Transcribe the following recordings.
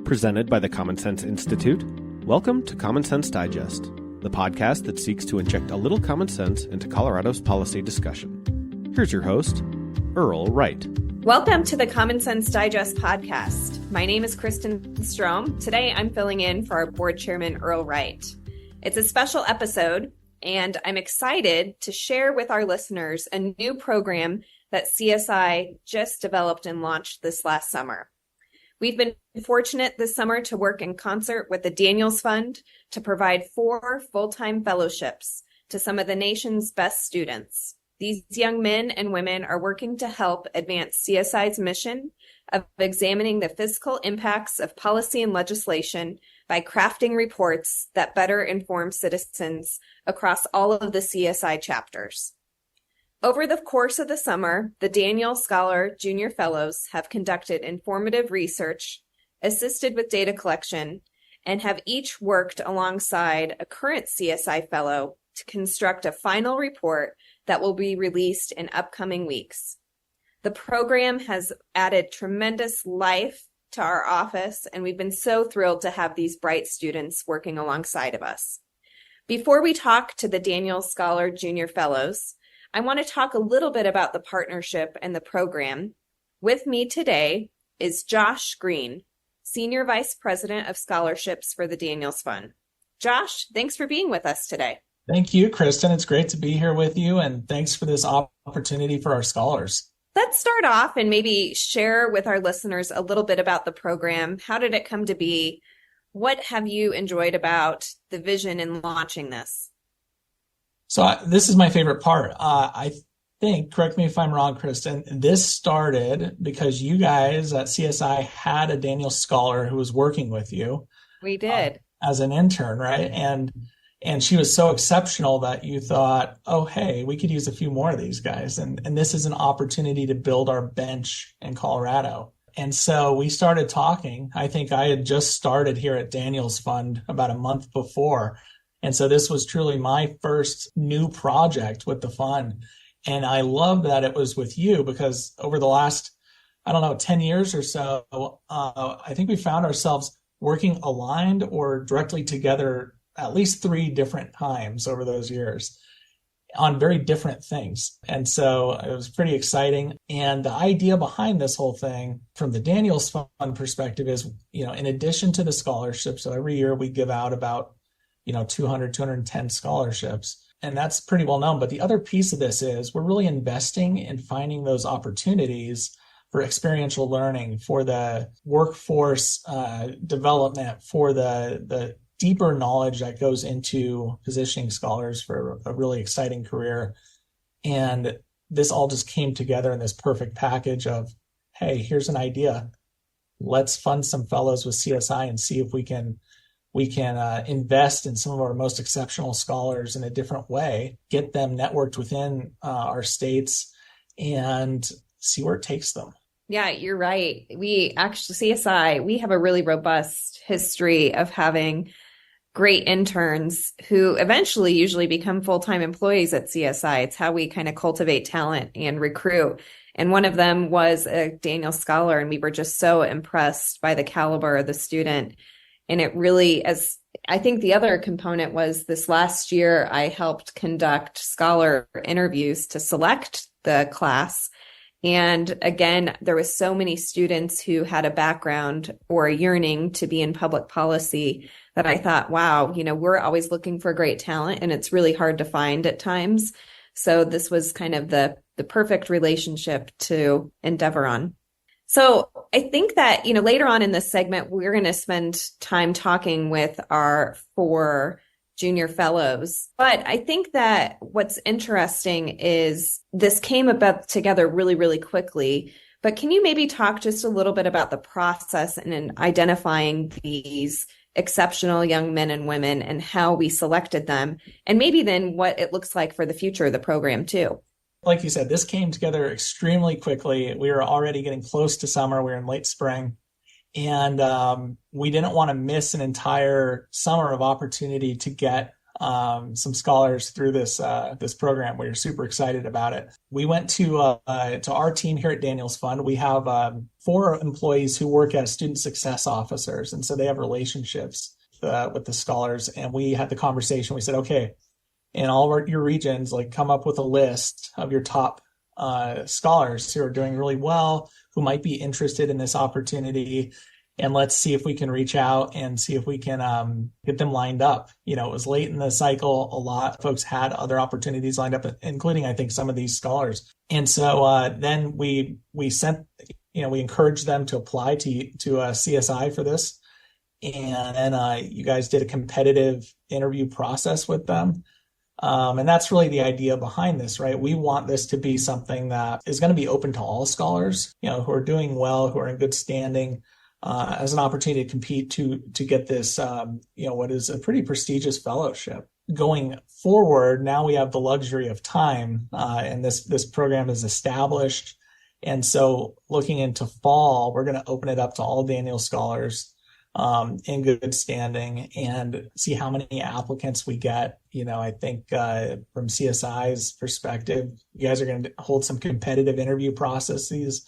Presented by the Common Sense Institute, welcome to Common Sense Digest, the podcast that seeks to inject a little common sense into Colorado's policy discussion. Here's your host, Earl Wright. Welcome to the Common Sense Digest podcast. My name is Kristin Strohm. Today I'm filling in for our board chairman, Earl Wright. It's a special episode, and I'm excited to share with our listeners a new program that CSI just developed and launched this last summer. We've been fortunate this summer to work in concert with the Daniels Fund to provide 4 full-time fellowships to some of the nation's best students. These young men and women are working to help advance CSI's mission of examining the fiscal impacts of policy and legislation by crafting reports that better inform citizens across all of the CSI chapters. Over the course of the summer, the Daniels Scholar Junior Fellows have conducted informative research, assisted with data collection, and have each worked alongside a current CSI Fellow to construct a final report that will be released in upcoming weeks. The program has added tremendous life to our office, and we've been so thrilled to have these bright students working alongside of us. Before we talk to the Daniels Scholar Junior Fellows, I want to talk a little bit about the partnership and the program. With me today is Josh Green, Senior Vice President of Scholarships for the Daniels Fund. Josh, thanks for being with us today. Thank you, Kristin. It's great to be here with you, and thanks for this opportunity for our scholars. Let's start off and maybe share with our listeners a little bit about the program. How did it come to be? What have you enjoyed about the vision in launching this? So this is my favorite part. I think, correct me if I'm wrong, Kristin, this started because you guys at CSI had a Daniels Scholar who was working with you. We did. As an intern, right? And she was so exceptional that you thought, oh, hey, we could use a few more of these guys. And this is an opportunity to build our bench in Colorado. And so we started talking. I think I had just started here at Daniels Fund about a month before. And so this was truly my first new project with the fund. And I love that it was with you because over the last, 10 years or so, I think we found ourselves working aligned or directly together at least 3 different times over those years on very different things. And so it was pretty exciting. And the idea behind this whole thing from the Daniels Fund perspective is, in addition to the scholarships, so every year we give out about 210 scholarships. And that's pretty well known. But the other piece of this is we're really investing in finding those opportunities for experiential learning, for the workforce development, for the deeper knowledge that goes into positioning scholars for a really exciting career. And this all just came together in this perfect package of, hey, here's an idea. Let's fund some fellows with CSI and see if we can invest in some of our most exceptional scholars in a different way, get them networked within our states, and see where it takes them. Yeah, you're right. We actually, CSI, we have a really robust history of having great interns who eventually usually become full-time employees at CSI. It's how we kind of cultivate talent and recruit. And one of them was a Daniels Scholar, and we were just so impressed by the caliber of the student. And it really, as I think the other component was this last year, I helped conduct scholar interviews to select the class. And again, there was so many students who had a background or a yearning to be in public policy that I thought, wow, we're always looking for great talent and it's really hard to find at times. So this was kind of the perfect relationship to endeavor on. So I think that, later on in this segment, we're going to spend time talking with our 4 junior fellows. But I think that what's interesting is this came about together really, really quickly. But can you maybe talk just a little bit about the process and in identifying these exceptional young men and women and how we selected them, and maybe then what it looks like for the future of the program too? Like you said, this came together extremely quickly. We were already getting close to summer. We were in late spring. And we didn't want to miss an entire summer of opportunity to get some scholars through this program. We're super excited about it. We went to our team here at Daniels Fund. We have 4 employees who work as student success officers, and so they have relationships with the scholars. And we had the conversation. We said, okay, in all of your regions, like come up with a list of your top scholars who are doing really well, who might be interested in this opportunity. And let's see if we can reach out and see if we can get them lined up. You know, it was late in the cycle. A lot of folks had other opportunities lined up, including, I think, some of these scholars. And so then we sent, we encouraged them to apply to CSI for this. And then you guys did a competitive interview process with them. And that's really the idea behind this, right? We want this to be something that is going to be open to all scholars, who are doing well, who are in good standing, as an opportunity to compete to get this, what is a pretty prestigious fellowship. Going forward, now we have the luxury of time, and this program is established. And so looking into fall, we're going to open it up to all Daniel scholars in good standing and see how many applicants we get. I think from CSI's perspective, you guys are going to hold some competitive interview processes.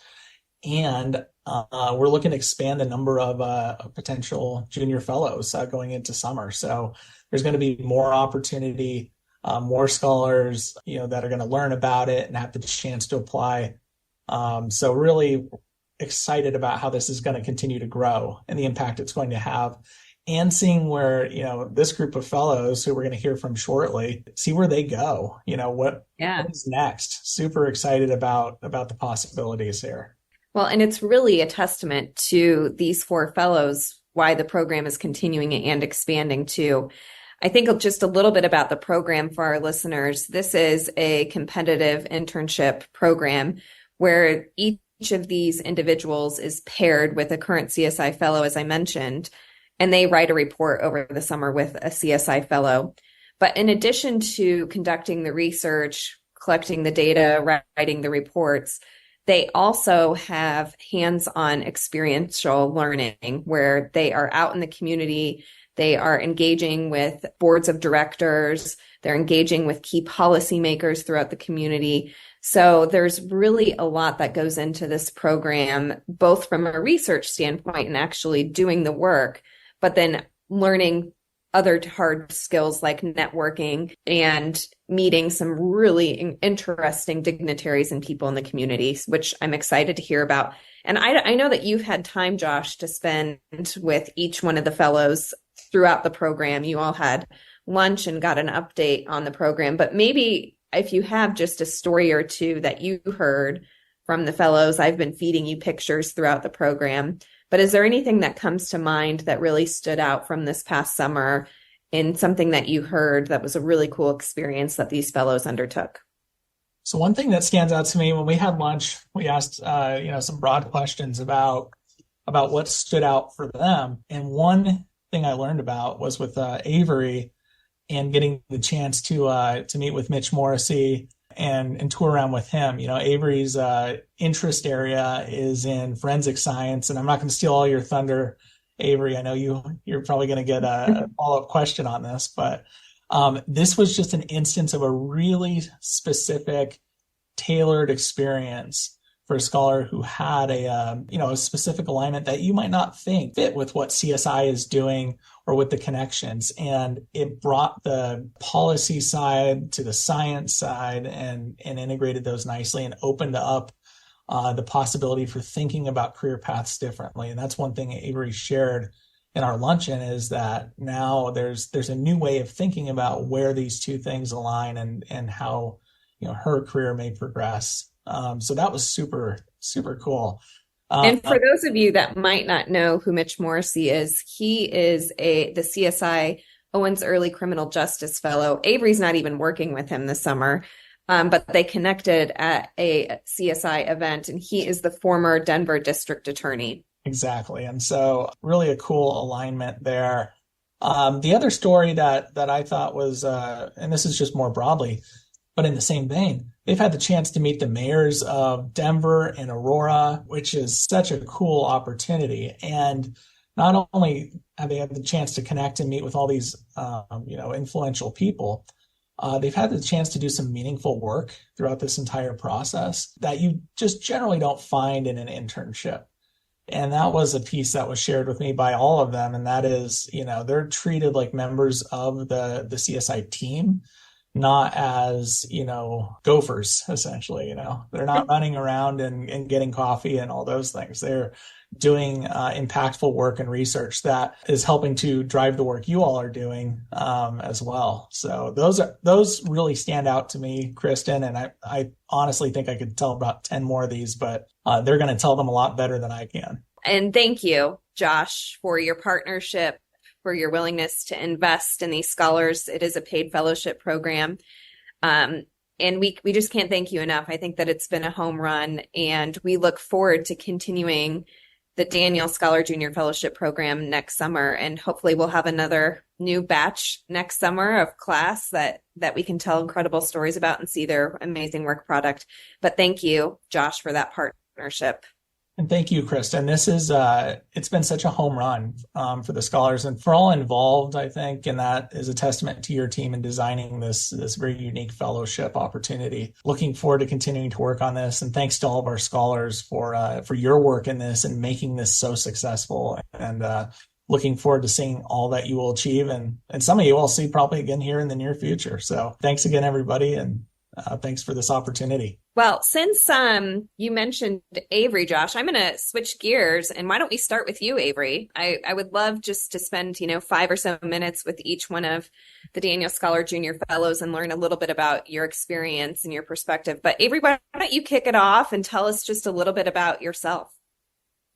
And we're looking to expand the number of potential junior fellows going into summer. So there's going to be more opportunity, more scholars, that are going to learn about it and have the chance to apply. So really excited about how this is going to continue to grow and the impact it's going to have, and seeing where, this group of fellows who we're going to hear from shortly, see where they go, what is next. Super excited about the possibilities here. Well, and it's really a testament to these 4 fellows, why the program is continuing and expanding too. I think just a little bit about the program for our listeners. This is a competitive internship program where each of these individuals is paired with a current CSI fellow, as I mentioned, and they write a report over the summer with a CSI fellow. But in addition to conducting the research, collecting the data, writing the reports, they also have hands-on experiential learning where they are out in the community. They are engaging with boards of directors. They're engaging with key policymakers throughout the community. So there's really a lot that goes into this program, both from a research standpoint and actually doing the work, but then learning other hard skills like networking and meeting some really interesting dignitaries and people in the community, which I'm excited to hear about. And I know that you've had time, Josh, to spend with each one of the fellows throughout the program. You all had lunch and got an update on the program, but maybe if you have just a story or two that you heard from the fellows, I've been feeding you pictures throughout the program. But is there anything that comes to mind that really stood out from this past summer in something that you heard that was a really cool experience that these fellows undertook? So one thing that stands out to me, when we had lunch, we asked, some broad questions about what stood out for them. And one thing I learned about was with Avery and getting the chance to meet with Mitch Morrissey and tour around with him. Avery's interest area is in forensic science, and I'm not going to steal all your thunder, Avery. I know you're probably going to get a follow-up question on this, but this was just an instance of a really specific, tailored experience for a scholar who had a specific alignment that you might not think fit with what CSI is doing or with the connections. And it brought the policy side to the science side and integrated those nicely and opened up the possibility for thinking about career paths differently. And that's one thing Avery shared in our luncheon, is that now there's a new way of thinking about where these two things align and how her career may progress. So that was super, super cool. And for those of you that might not know who Mitch Morrissey is, he is the CSI Owens Early Criminal Justice Fellow. Avery's not even working with him this summer, but they connected at a CSI event, and he is the former Denver District Attorney. Exactly. And so really a cool alignment there. The other story that I thought was, and this is just more broadly, but in the same vein, they've had the chance to meet the mayors of Denver and Aurora, which is such a cool opportunity. And not only have they had the chance to connect and meet with all these, influential people, they've had the chance to do some meaningful work throughout this entire process that you just generally don't find in an internship. And that was a piece that was shared with me by all of them. And that is, they're treated like members of the CSI team, not as, gophers, essentially. They're not running around and getting coffee and all those things. They're doing impactful work and research that is helping to drive the work you all are doing as well. So those really stand out to me, Kristin. And I honestly think I could tell about 10 more of these, but they're going to tell them a lot better than I can. And thank you, Josh, for your partnership, for your willingness to invest in these scholars. It is a paid fellowship program. And we just can't thank you enough. I think that it's been a home run, and we look forward to continuing the Daniel Scholar Junior Fellowship Program next summer. And hopefully we'll have another new batch next summer of class that we can tell incredible stories about and see their amazing work product. But thank you, Josh, for that partnership. And thank you, Kristin. This is, it's been such a home run for the scholars and for all involved, I think, and that is a testament to your team in designing this very unique fellowship opportunity. Looking forward to continuing to work on this, and thanks to all of our scholars for your work in this and making this so successful. And looking forward to seeing all that you will achieve, and some of you I'll see probably again here in the near future. So thanks again, everybody, and thanks for this opportunity. Well, since you mentioned Avery, Josh, I'm going to switch gears. And why don't we start with you, Avery? I would love just to spend, 5 or so minutes with each one of the Daniel Scholar Junior Fellows and learn a little bit about your experience and your perspective. But Avery, why don't you kick it off and tell us just a little bit about yourself?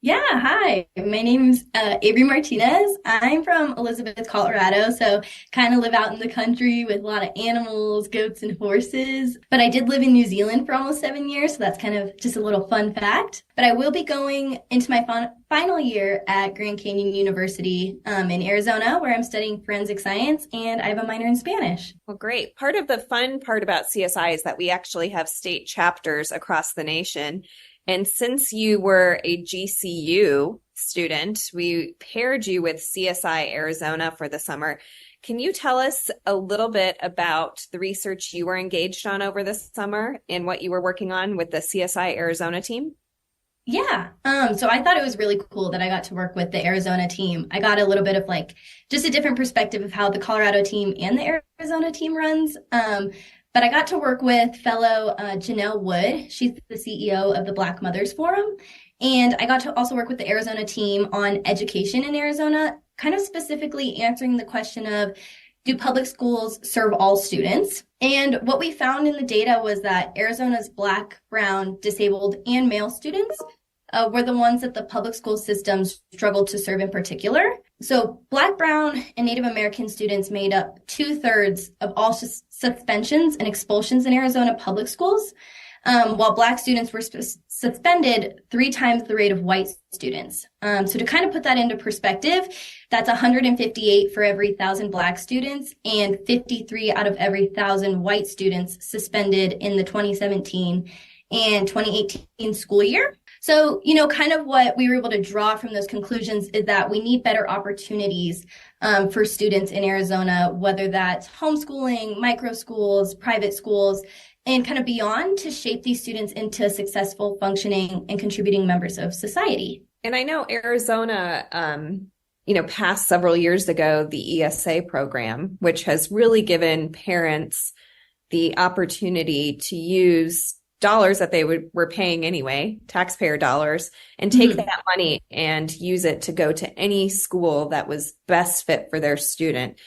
Yeah, hi. My name's Avery Martinez. I'm from Elizabeth, Colorado, so kind of live out in the country with a lot of animals, goats, and horses. But I did live in New Zealand for almost 7 years, so that's kind of just a little fun fact. But I will be going into my final year at Grand Canyon University in Arizona, where I'm studying forensic science, and I have a minor in Spanish. Well, great. Part of the fun part about CSI is that we actually have state chapters across the nation. And since you were a GCU student, we paired you with CSI Arizona for the summer. Can you tell us a little bit about the research you were engaged on over the summer and what you were working on with the CSI Arizona team? Yeah. So I thought it was really cool that I got to work with the Arizona team. I got a little bit of just a different perspective of how the Colorado team and the Arizona team runs. But I got to work with fellow Janelle Wood. She's the CEO of the Black Mothers Forum. And I got to also work with the Arizona team on education in Arizona, kind of specifically answering the question of, do public schools serve all students? And what we found in the data was that Arizona's Black, Brown, disabled, and male students were the ones that the public school systems struggled to serve in particular. So Black, Brown, and Native American students made up 2/3 of all suspensions and expulsions in Arizona public schools, while Black students were suspended 3 times the rate of white students. So to kind of put that into perspective, that's 158 for every 1,000 Black students and 53 out of every 1,000 white students suspended in the 2017 and 2018 school year. So, kind of what we were able to draw from those conclusions is that we need better opportunities for students in Arizona, whether that's homeschooling, micro schools, private schools, and kind of beyond, to shape these students into successful, functioning, and contributing members of society. And I know Arizona, passed several years ago the ESA program, which has really given parents the opportunity to use dollars that they were paying anyway, taxpayer dollars, and take that money and use it to go to any school that was best fit for their student.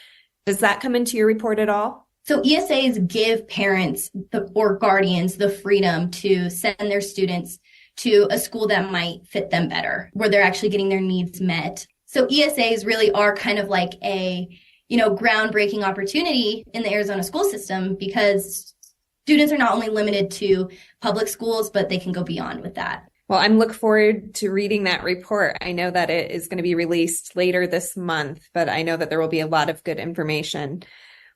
Does that come into your report at all? So ESAs give parents or guardians the freedom to send their students to a school that might fit them better, where they're actually getting their needs met. So ESAs really are kind of like a, groundbreaking opportunity in the Arizona school system, because students are not only limited to public schools, but they can go beyond with that. Well, I'm looking forward to reading that report. I know that it is going to be released later this month, but I know that there will be a lot of good information.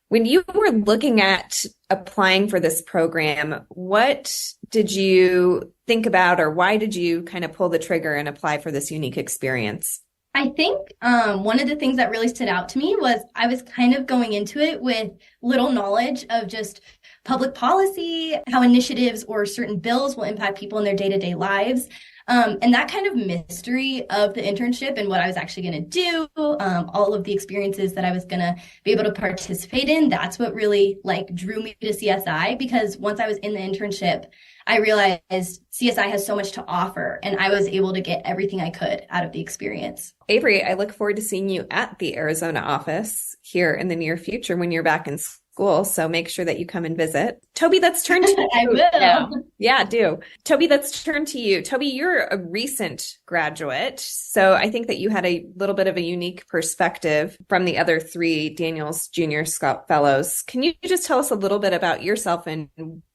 When you were looking at applying for this program, what did you think about, or why did you kind of pull the trigger and apply for this unique experience? I think one of the things that really stood out to me was I was kind of going into it with little knowledge of just public policy, how initiatives or certain bills will impact people in their day-to-day lives. And that kind of mystery of the internship and what I was actually going to do, all of the experiences that I was going to be able to participate in, that's what really like drew me to CSI, because once I was in the internship, I realized CSI has so much to offer, and I was able to get everything I could out of the experience. Avery, I look forward to seeing you at the Arizona office here in the near future when you're back in school. So make sure that you come and visit. Toby, let's turn to you. I will. Now. Yeah, do. Toby, let's turn to you. Toby, you're a recent graduate. So I think that you had a little bit of a unique perspective from the other three Daniels Junior Fellows. Can you just tell us a little bit about yourself and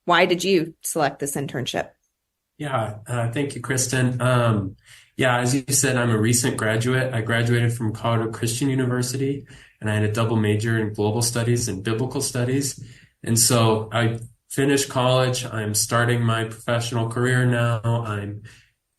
why did you select this internship? Yeah, thank you, Kristin. Yeah, as you said, I'm a recent graduate. I graduated from Colorado Christian University, and I had a double major in global studies and biblical studies. And so I finished college. I'm starting my professional career now. I'm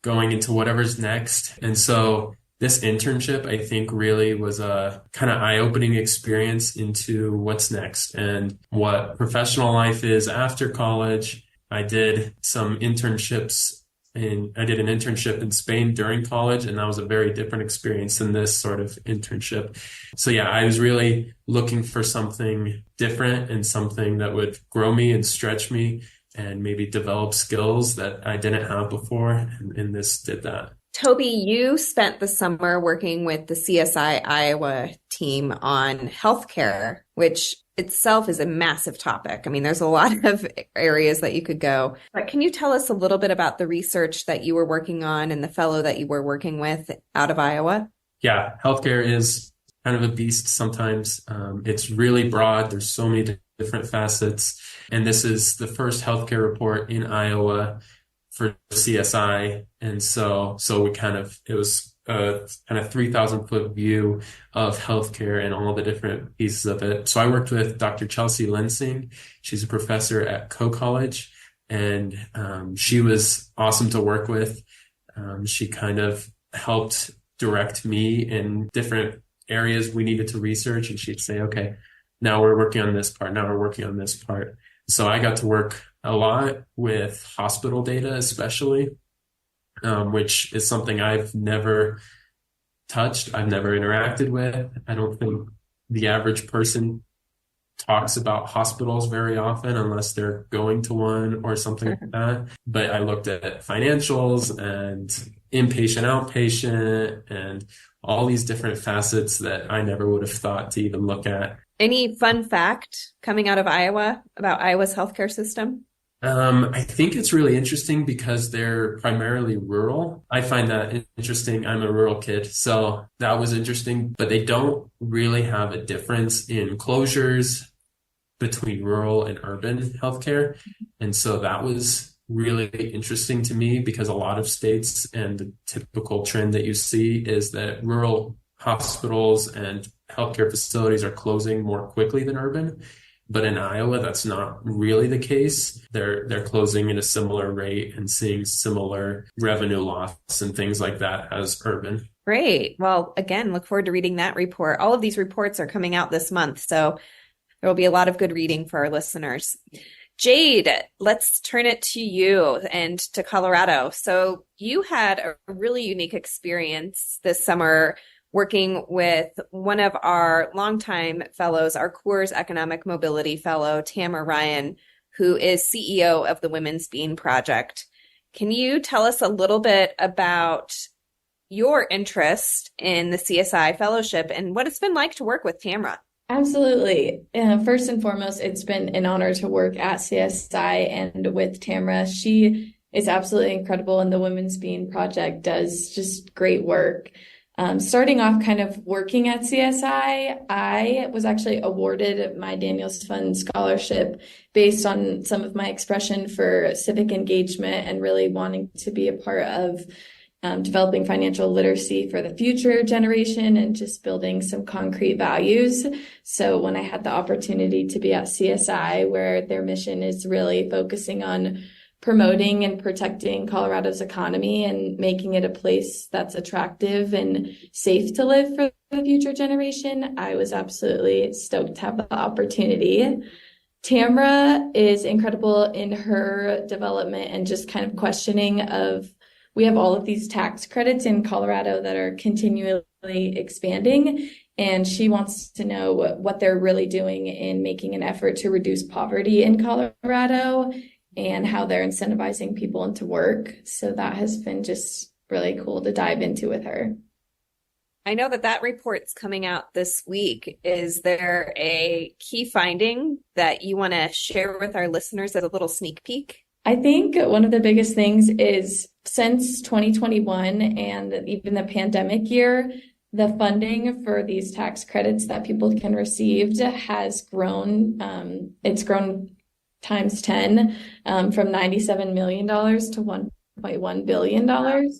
going into whatever's next. And so this internship, I think, really was a kind of eye-opening experience into what's next and what professional life is after college. I did some internships I did an internship in Spain during college, and that was a very different experience than this sort of internship. So yeah, I was really looking for something different and something that would grow me and stretch me and maybe develop skills that I didn't have before. And this did that. Toby, you spent the summer working with the CSI Iowa team on healthcare, which itself is a massive topic. I mean, there's a lot of areas that you could go. But can you tell us a little bit about the research that you were working on and the fellow that you were working with out of Iowa? Yeah, healthcare is kind of a beast sometimes. It's really broad. There's so many different facets. And this is the first healthcare report in Iowa for CSI. And so it was a kind of 3,000-foot view of healthcare and all the different pieces of it. So I worked with Dr. Chelsea Lensing. She's a professor at Coe College, and she was awesome to work with. She kind of helped direct me in different areas we needed to research, and she'd say, okay, now we're working on this part. Now we're working on this part. So I got to work a lot with hospital data, especially, which is something I've never touched. I've never interacted with. I don't think the average person talks about hospitals very often unless they're going to one or something like that. But I looked at financials and inpatient, outpatient, and all these different facets that I never would have thought to even look at. Any fun fact coming out of Iowa about Iowa's healthcare system? I think it's really interesting because they're primarily rural. I find that interesting. I'm a rural kid, so that was interesting. But they don't really have a difference in closures between rural and urban healthcare. And so that was really interesting to me because a lot of states, and the typical trend that you see is that rural hospitals and healthcare facilities are closing more quickly than urban. But in Iowa, that's not really the case. They're closing at a similar rate and seeing similar revenue loss and things like that as urban. Great. Well, again, look forward to reading that report. All of these reports are coming out this month, so there will be a lot of good reading for our listeners. Jade, let's turn it to you and to Colorado. So you had a really unique experience this summer working with one of our longtime fellows, our Coors Economic Mobility Fellow, Tamara Ryan, who is CEO of the Women's Bean Project. Can you tell us a little bit about your interest in the CSI Fellowship and what it's been like to work with Tamara? Absolutely. First and foremost, it's been an honor to work at CSI and with Tamara. She is absolutely incredible, and the Women's Bean Project does just great work. Starting off kind of working at CSI, I was actually awarded my Daniels Fund scholarship based on some of my expression for civic engagement and really wanting to be a part of developing financial literacy for the future generation and just building some concrete values. So when I had the opportunity to be at CSI, where their mission is really focusing on promoting and protecting Colorado's economy and making it a place that's attractive and safe to live for the future generation, I was absolutely stoked to have the opportunity. Tamra is incredible in her development and just kind of questioning of, we have all of these tax credits in Colorado that are continually expanding, and she wants to know what they're really doing in making an effort to reduce poverty in Colorado and how they're incentivizing people into work. So that has been just really cool to dive into with her. I know that report's coming out this week. Is there a key finding that you want to share with our listeners as a little sneak peek? I think one of the biggest things is since 2021 and even the pandemic year, the funding for these tax credits that people can receive has grown. It's grown times 10 from $97 million to $1.1 billion.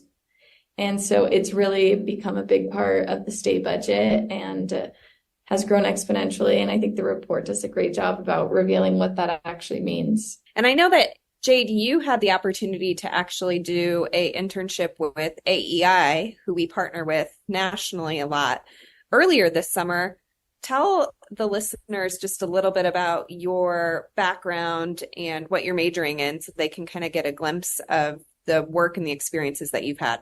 And so it's really become a big part of the state budget and has grown exponentially. And I think the report does a great job about revealing what that actually means. And I know that, Jade, you had the opportunity to actually do an internship with AEI, who we partner with nationally a lot, earlier this summer. Tell the listeners just a little bit about your background and what you're majoring in so they can kind of get a glimpse of the work and the experiences that you've had.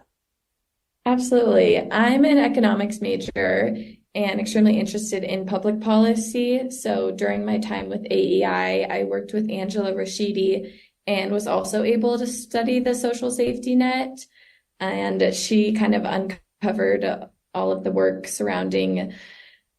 Absolutely. I'm an economics major and extremely interested in public policy. So during my time with AEI, I worked with Angela Rasheed and was also able to study the social safety net. And she kind of uncovered all of the work surrounding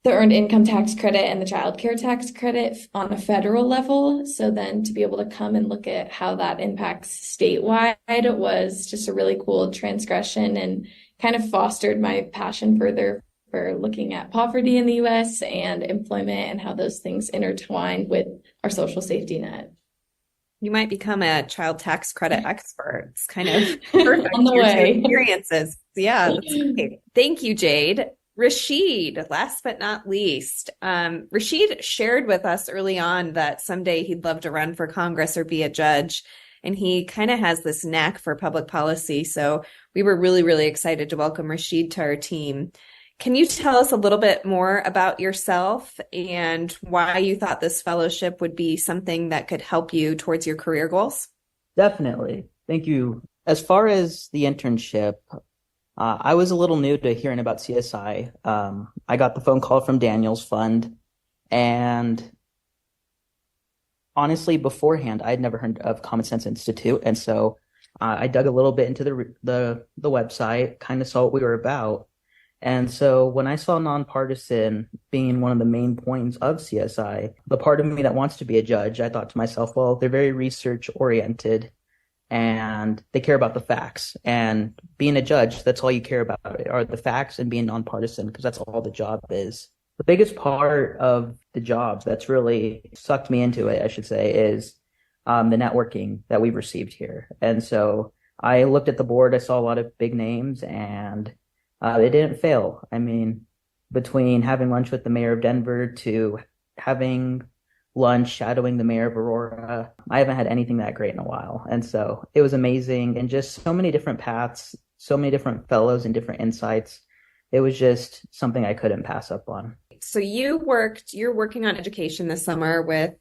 the earned income tax credit and the child care tax credit on a federal level. So then to be able to come and look at how that impacts statewide was just a really cool transgression and kind of fostered my passion further for looking at poverty in the U.S. and employment and how those things intertwine with our social safety net. You might become a child tax credit expert. It's kind of perfect. On the way. Experiences. Yeah, that's great. Thank you, Jade. Rasheed, last but not least. Rasheed shared with us early on that someday he'd love to run for Congress or be a judge. And he kind of has this knack for public policy. So we were really, really excited to welcome Rasheed to our team. Can you tell us a little bit more about yourself and why you thought this fellowship would be something that could help you towards your career goals? Definitely. Thank you. As far as the internship, I was a little new to hearing about CSI. I got the phone call from Daniel's fund, and honestly, beforehand, I'd never heard of Common Sense Institute, and so I dug a little bit into the website, kind of saw what we were about. And so when I saw nonpartisan being one of the main points of CSI, the part of me that wants to be a judge, I thought to myself, well, they're very research oriented and they care about the facts. And being a judge, that's all you care about are the facts and being nonpartisan, because that's all the job is. The biggest part of the job that's really sucked me into it, I should say, is the networking that we've received here. And so I looked at the board, I saw a lot of big names, and it didn't fail. I mean, between having lunch with the mayor of Denver to having lunch shadowing the mayor of Aurora, I haven't had anything that great in a while. And so it was amazing, and just so many different paths, so many different fellows and different insights. It was just something I couldn't pass up on. So you're working on education this summer with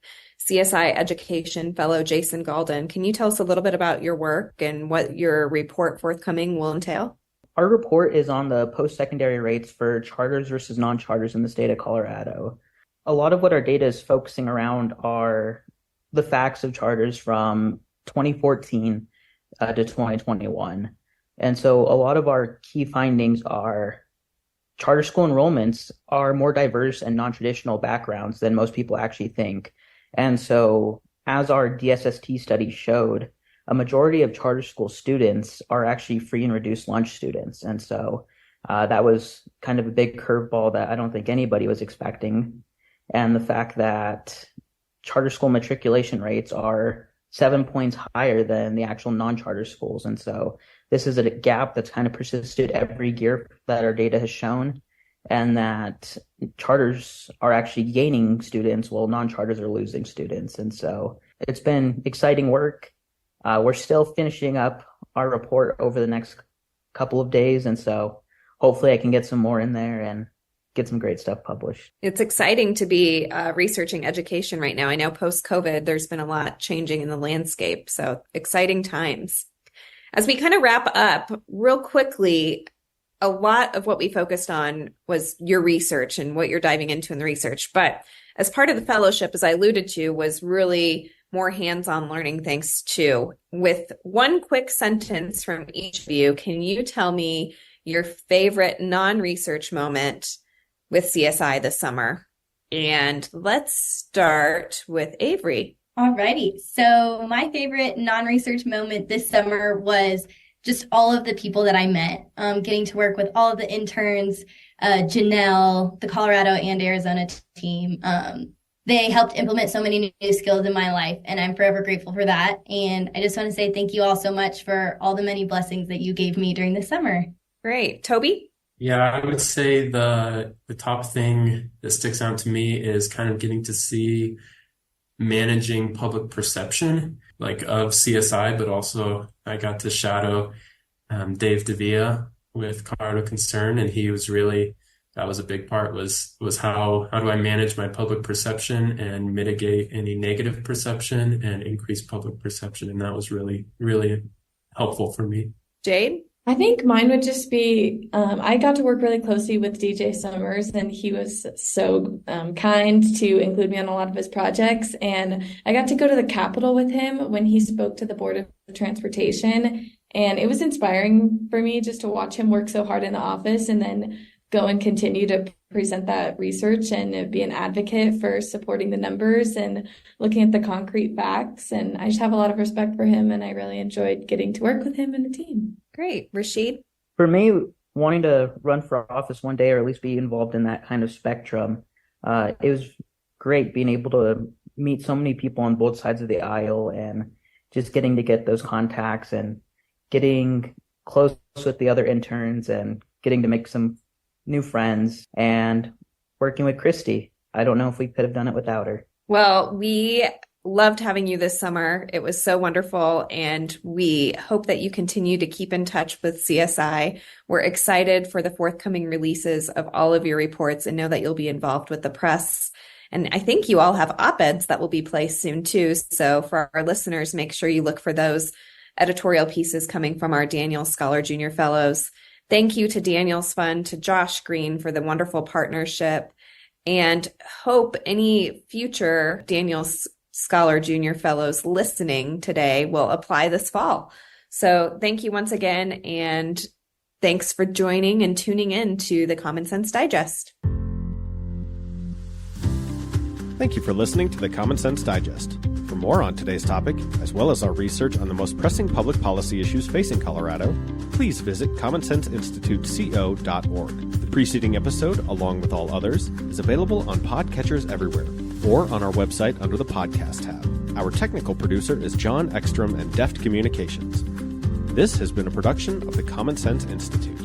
CSI Education Fellow Jason Galden. Can you tell us a little bit about your work and what your report forthcoming will entail? Our report is on the post-secondary rates for charters versus non-charters in the state of Colorado. A lot of what our data is focusing around are the facts of charters from 2014 to 2021. And so a lot of our key findings are charter school enrollments are more diverse and non-traditional backgrounds than most people actually think. And so as our DSST study showed, a majority of charter school students are actually free and reduced lunch students. And so that was kind of a big curveball that I don't think anybody was expecting. And the fact that charter school matriculation rates are 7 points higher than the actual non-charter schools. And so this is a gap that's kind of persisted every year that our data has shown, and that charters are actually gaining students while non-charters are losing students. And so it's been exciting work. We're still finishing up our report over the next couple of days, and so hopefully I can get some more in there and get some great stuff published. It's exciting to be researching education right now. I know post-COVID, there's been a lot changing in the landscape, so exciting times. As we kind of wrap up real quickly, a lot of what we focused on was your research and what you're diving into in the research. But as part of the fellowship, as I alluded to, was really more hands-on learning thanks to. With one quick sentence from each of you, can you tell me your favorite non-research moment with CSI this summer? And let's start with Avery. Alrighty. So my favorite non-research moment this summer was just all of the people that I met, getting to work with all of the interns, Janelle, the Colorado and Arizona team. They helped implement so many new skills in my life, and I'm forever grateful for that. And I just want to say thank you all so much for all the many blessings that you gave me during the summer. Great. Toby? Yeah, I would say the top thing that sticks out to me is kind of getting to see managing public perception, like of CSI, but also I got to shadow Dave Davia with Colorado Concern, and he was really, that was a big part, was how do I manage my public perception and mitigate any negative perception and increase public perception, and that was really, really helpful for me. Jade? I think mine would just be, I got to work really closely with DJ Summers, and he was so kind to include me on a lot of his projects. And I got to go to the Capitol with him when he spoke to the Board of Transportation. And it was inspiring for me just to watch him work so hard in the office and then go and continue to present that research and be an advocate for supporting the numbers and looking at the concrete facts. And I just have a lot of respect for him, and I really enjoyed getting to work with him and the team. Great. Rasheed? For me, wanting to run for office one day, or at least be involved in that kind of spectrum, it was great being able to meet so many people on both sides of the aisle and just getting to get those contacts and getting close with the other interns and getting to make some new friends and working with Kristin. I don't know if we could have done it without her. Well, we loved having you this summer. It was so wonderful, and we hope that you continue to keep in touch with CSI. We're excited for the forthcoming releases of all of your reports and know that you'll be involved with the press. And I think you all have op-eds that will be placed soon too. So for our listeners, make sure you look for those editorial pieces coming from our Daniels Scholar Junior Fellows. Thank you to Daniels Fund, to Josh Green for the wonderful partnership, and hope any future Daniels Scholar Junior Fellows listening today will apply this fall. So thank you once again, and thanks for joining and tuning in to the Common Sense Digest. Thank you for listening to the Common Sense Digest. For more on today's topic, as well as our research on the most pressing public policy issues facing Colorado, please visit commonsenseinstituteco.org. The preceding episode, along with all others, is available on podcatchers everywhere, or on our website under the podcast tab. Our technical producer is John Ekstrom and Deft Communications. This has been a production of the Common Sense Institute.